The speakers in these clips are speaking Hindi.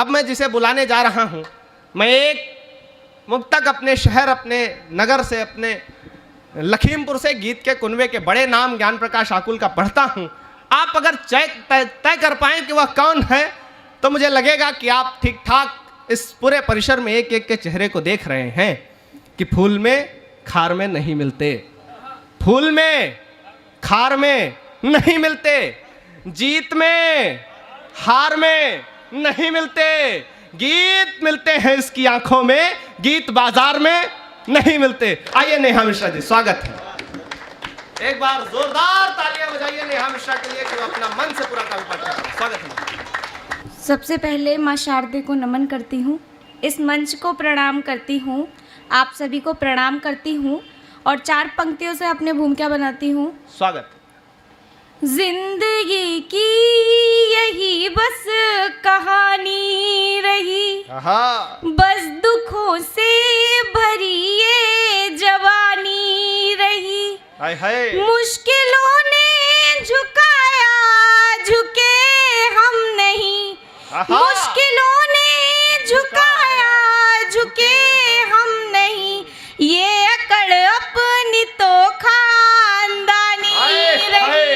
अब मैं जिसे बुलाने जा रहा हूं, मैं एक मुक्तक अपने शहर, अपने नगर से, अपने लखीमपुर से गीत के कुनबे के बड़े नाम ज्ञान प्रकाश आकुल का पढ़ता हूं। आप अगर तय कर पाएं कि वह कौन है तो मुझे लगेगा कि आप ठीक ठाक इस पूरे परिसर में एक एक के चेहरे को देख रहे हैं कि फूल में खार में नहीं मिलते, फूल में खार में नहीं मिलते, जीत में हार में नहीं मिलते, गीत मिलते हैं इसकी आंखों में, गीत बाजार में नहीं मिलते। आइए नेहा मिश्रा जी, स्वागत है। एक बार जोरदार तालियां बजाइए नेहा मिश्रा के लिए कि वो अपना मन से पूरा काम पाठ करें। स्वागत है। सबसे पहले माँ शारदे को नमन करती हूँ, इस मंच को प्रणाम करती हूँ, आप सभी को प्रणाम करती हूँ और 4 पंक्तियों से अपने भूमिका बनाती हूँ। स्वागत। जिंदगी की यही बस कहानी रही, बस दुखों से भरी ये जवानी रही, हाय हाय। मुश्किलों ने झुकाया, झुके हम नहीं, मुश्किलों ने झुकाया, झुके हम नहीं, ये अकड़ अपनी तो खानदानी रही,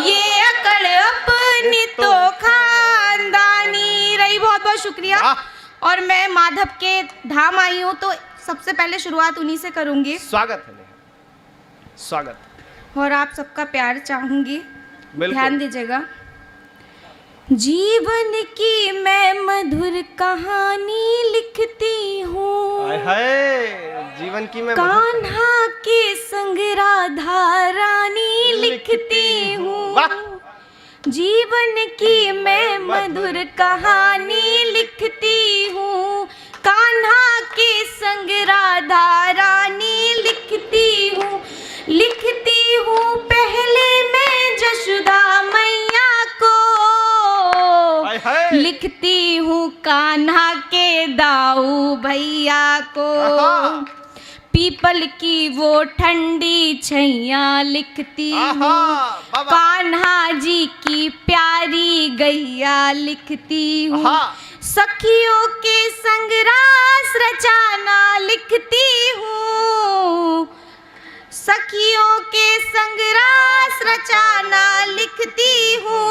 ये अकड़ अपनी तो खानदानी रही। बहुत बहुत शुक्रिया। और मैं माधव के धाम आई हूँ तो सबसे पहले शुरुआत उन्हीं से करूंगी। स्वागत है, स्वागत। और आप सबका प्यार चाहूंगी, ध्यान दीजिएगा। जीवन की मैं मधुर कहानी लिखती हूँ, जीवन की मैं कान्हा के संग राधा रानी लिखती हूँ, जीवन की मैं मधुर कहानी लिखती हूँ, कान्हा के संग राधा रानी लिखती हूँ, लिखती हूँ पहले मैं जशोदा मैया को, लिखती हूँ कान्हा के दाऊ भैया को, पीपल की वो ठंडी छैया लिखती हूँ, कान्हा जी की प्यारी गैया लिखती हूँ, सखियों के संग रास रचाना लिखती हूँ, सखियों के संग रास रचाना लिखती हूँ,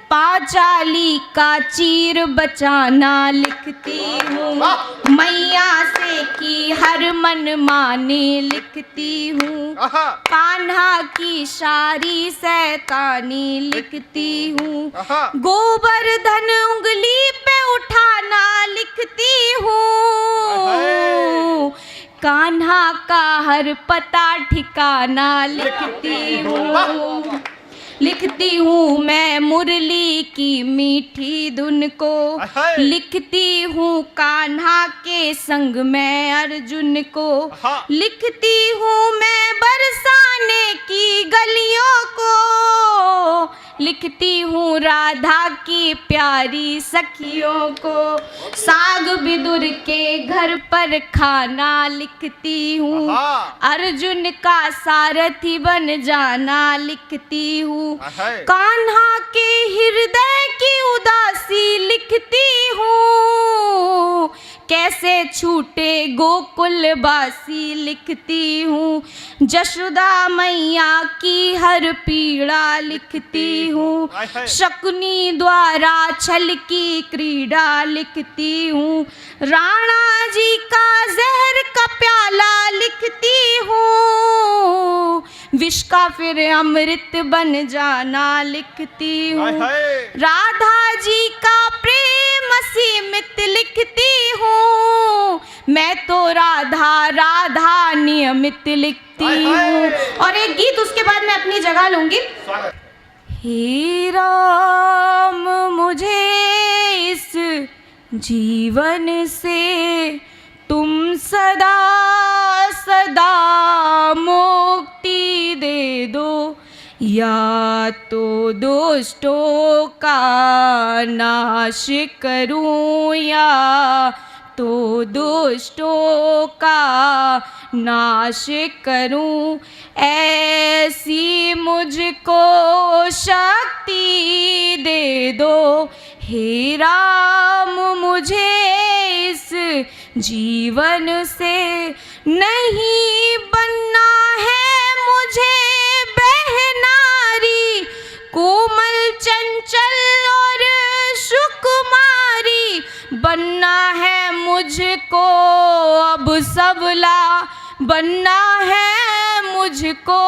पांचाली का चीर बचाना लिखती हूँ, मैया से की हर मन माने लिखती हूँ, कान्हा की शारी सैतानी लिखती हूँ, गोवर्धन उंगली पे उठाना लिखती हूँ, कान्हा का हर पता ठिकाना लिखती हूँ, लिखती हूँ मैं मुरली की मीठी धुन को, लिखती हूँ कान्हा के संग मैं अर्जुन को, लिखती हूँ मैं बरसाने की गलियों को, लिखती हूँ राधा की प्यारी सखियों को, साग बिदुर के घर पर खाना लिखती हूँ, अर्जुन का सारथी बन जाना लिखती हूँ, कान्हा के हृदय की उदासी लिखती हूँ, कैसे छूटे गोकुल बासी लिखती हूँ, जशोदा मैया की हर पीड़ा लिखती हूँ, शकुनी द्वारा छल की क्रीड़ा लिखती हूँ, राणा जी का जहर का प्याला लिखती हूँ, विष का फिर अमृत बन जाना लिखती हूँ, राधा जी का प्रेम सीमित लिखती हूँ, मैं तो राधा राधा नियमित लिखती हूँ। और एक गीत उसके बाद मैं अपनी जगह लूंगी। हे राम मुझे इस जीवन से तुम सदा सदा मुक्ति दे दो, या तो दुष्टों का नाश करूं, या तो दुष्टों का नाश करूं, ऐसी मुझको शक्ति दे दो, हे राम मुझे इस जीवन से नहीं बनना है, मुझे बहनारी कोमल चंचल और सुकुमारी बनना है मुझको, अब सबला बनना है मुझको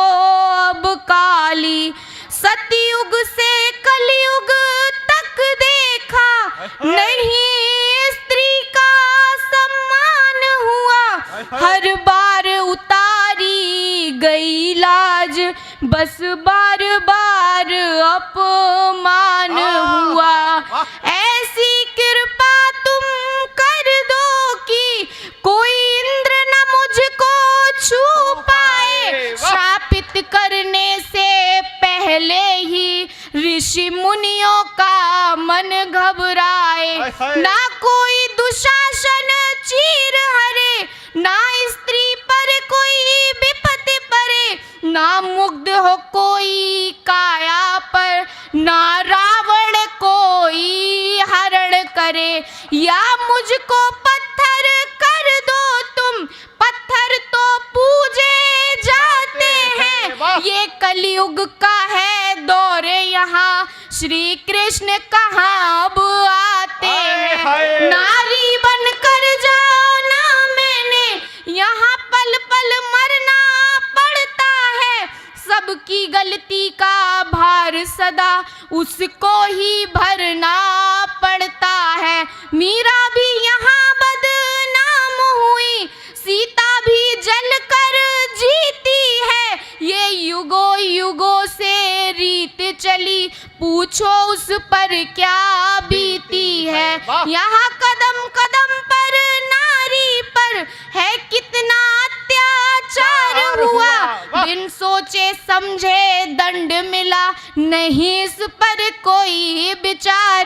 अब काली। सतयुग से कलयुग तक देखा नहीं स्त्री का सम्मान हुआ, हर बार उतारी गई लाज, बस बार बार अपमान हुआ। ऐसी कृपा तुम कर दो कि कोई इंद्र न मुझको छू पाए, शापित करने से पहले ही ऋषि मुनियों का मन घबराए। ना कोई दुशासन चीर हरे, ना स्त्री पर कोई विपत्ति पड़े, ना मुग्ध हो कोई काया पर, ना रावण कोई हरण करे। या मुझको पत्थर कर दो तुम, पत्थर तो पूजे जाते हैं, ये कलयुग का है दौर, यहाँ श्री कृष्ण कहाँ अब आते हैं। नारी बनकर जाओ ना मैंने, यहाँ पल पल मरना पड़ता है, सबकी गलती का भार सदा उसको ही भरना पड़ता है। मीरा भी यहाँ बदनाम हुई, सीता भी जलकर जीती है, ये युगों युगों से रीत चली, पूछो उस पर क्या बीती है। यहाँ कदम कदम पर नारी पर है कितना अत्याचार हुआ, बिन सोचे समझे दंड मिला, नहीं इस पर कोई विचार।